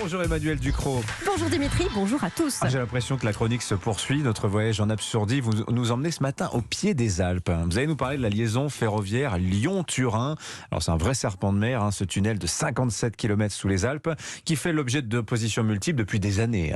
Bonjour Emmanuel Ducrot. Bonjour Dimitri, bonjour à tous. J'ai l'impression que la chronique se poursuit. Notre voyage en Absurdie, vous nous emmenez ce matin au pied des Alpes. Vous allez nous parler de la liaison ferroviaire Lyon-Turin. Alors c'est un vrai serpent de mer, ce tunnel de 57 km sous les Alpes, qui fait l'objet d'oppositions multiples depuis des années.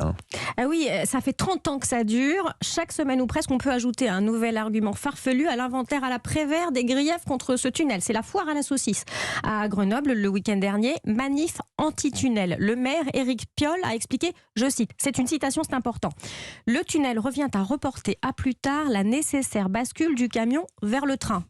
Ah oui, ça fait 30 ans que ça dure. Chaque semaine ou presque, on peut ajouter un nouvel argument farfelu à l'inventaire à la Prévert des griefs contre ce tunnel. C'est la foire à la saucisse. À Grenoble, le week-end dernier, manif anti-tunnel. Le maire Éric Piolle a expliqué, je cite, c'est une citation, c'est important. Le tunnel revient à reporter à plus tard la nécessaire bascule du camion vers le train.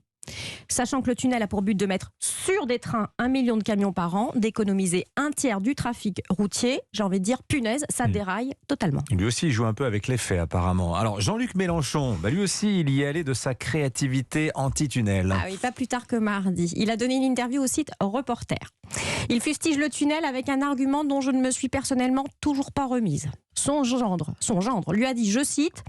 Sachant que le tunnel a pour but de mettre sur des trains 1 million de camions par an, d'économiser un tiers du trafic routier, j'ai envie de dire, punaise, ça déraille totalement. Lui aussi, il joue un peu avec les faits, apparemment. Alors, Jean-Luc Mélenchon, lui aussi, il y est allé de sa créativité anti-tunnel. Ah oui, pas plus tard que mardi. Il a donné une interview au site Reporter. Il fustige le tunnel avec un argument dont je ne me suis personnellement toujours pas remise. Son gendre lui a dit, je cite,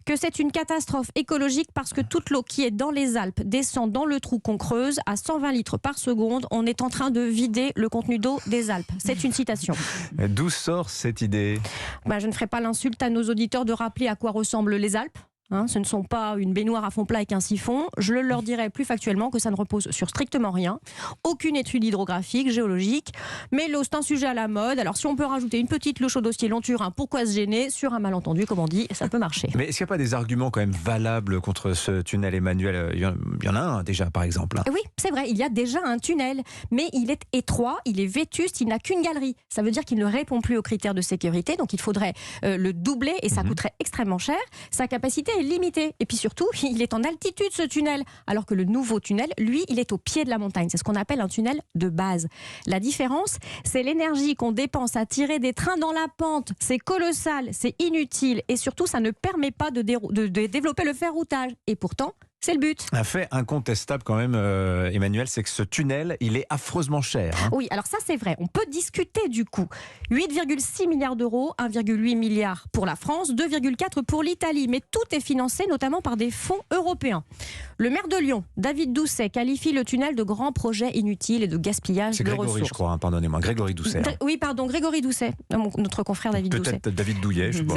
que c'est une catastrophe écologique parce que toute l'eau qui est dans les Alpes descend dans le trou qu'on creuse à 120 litres par seconde. On est en train de vider le contenu d'eau des Alpes. C'est une citation. D'où sort cette idée ? Je ne ferai pas l'insulte à nos auditeurs de rappeler à quoi ressemblent les Alpes. Ce ne sont pas une baignoire à fond plat avec un siphon. Je leur dirais plus factuellement que ça ne repose sur strictement rien. Aucune étude hydrographique, géologique. Mais l'eau, c'est un sujet à la mode. Alors si on peut rajouter une petite louche au dossier Lyon-Turin, pourquoi se gêner ? Sur un malentendu, comme on dit, ça peut marcher. Mais est-ce qu'il n'y a pas des arguments quand même valables contre ce tunnel, Emmanuel ? Il y en a un déjà, par exemple. Oui, c'est vrai, il y a déjà un tunnel. Mais il est étroit, il est vétuste, il n'a qu'une galerie. Ça veut dire qu'il ne répond plus aux critères de sécurité. Donc il faudrait le doubler et ça coûterait extrêmement cher. Sa capacité est limitée. Et puis surtout, il est en altitude ce tunnel. Alors que le nouveau tunnel, lui, il est au pied de la montagne. C'est ce qu'on appelle un tunnel de base. La différence, c'est l'énergie qu'on dépense à tirer des trains dans la pente. C'est colossal, c'est inutile. Et surtout, ça ne permet pas de développer le ferroutage. Et pourtant, c'est le but. Un fait incontestable quand même, Emmanuel, c'est que ce tunnel, il est affreusement cher. Oui, alors ça c'est vrai. On peut discuter du coût. 8,6 milliards d'euros, 1,8 milliard pour la France, 2,4 pour l'Italie. Mais tout est financé notamment par des fonds européens. Le maire de Lyon, David Doucet, qualifie le tunnel de grand projet inutile et de gaspillage de ressources. C'est Grégory, je crois, pardonnez-moi. Grégory Doucet. Oui, pardon, Grégory Doucet. Notre confrère David Doucet. Peut-être David Douillet, je sais pas.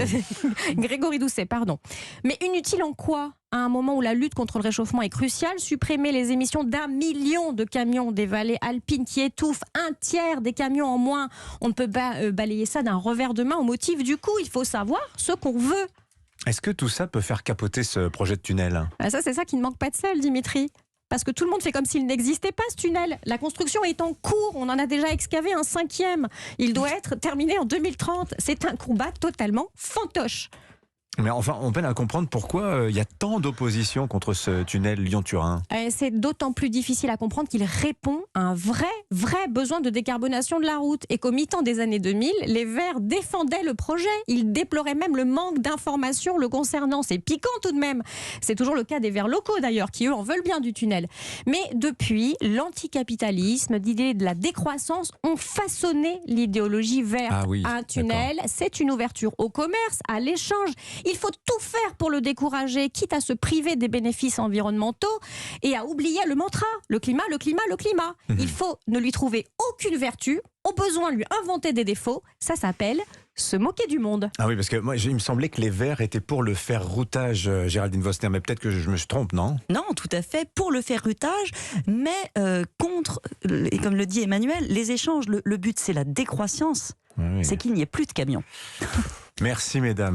Grégory Doucet, pardon. Mais inutile en quoi ? À un moment où la lutte contre le réchauffement est cruciale, supprimer les émissions d'1 million de camions des vallées alpines qui étouffent un tiers des camions en moins. On ne peut pas balayer ça d'un revers de main au motif du coût. Il faut savoir ce qu'on veut. Est-ce que tout ça peut faire capoter ce projet de tunnel ? Ça, c'est ça qui ne manque pas de sel, Dimitri. Parce que tout le monde fait comme s'il n'existait pas, ce tunnel. La construction est en cours. On en a déjà excavé un 5e. Il doit être terminé en 2030. C'est un combat totalement fantoche. Mais enfin, on peine à comprendre pourquoi il y a tant d'opposition contre ce tunnel Lyon-Turin. C'est d'autant plus difficile à comprendre qu'il répond à un vrai besoin de décarbonation de la route. Et qu'au mi-temps des années 2000, les Verts défendaient le projet. Ils déploraient même le manque d'informations le concernant. C'est piquant tout de même. C'est toujours le cas des Verts locaux d'ailleurs, qui eux en veulent bien du tunnel. Mais depuis, l'anticapitalisme, l'idée de la décroissance ont façonné l'idéologie verte. Ah oui, un tunnel, c'est une ouverture au commerce, à l'échange. Il faut tout faire pour le décourager, quitte à se priver des bénéfices environnementaux et à oublier le mantra, le climat, le climat, le climat. Il faut ne lui trouver aucune vertu, au besoin lui inventer des défauts. Ça s'appelle se moquer du monde. Ah oui, parce que moi, il me semblait que les Verts étaient pour le ferroutage, Géraldine Vosner, mais peut-être que je me trompe, non ? Non, tout à fait, pour le ferroutage, mais contre, et comme le dit Emmanuel, les échanges. Le but, c'est la décroissance. Oui. C'est qu'il n'y ait plus de camions. Merci, mesdames.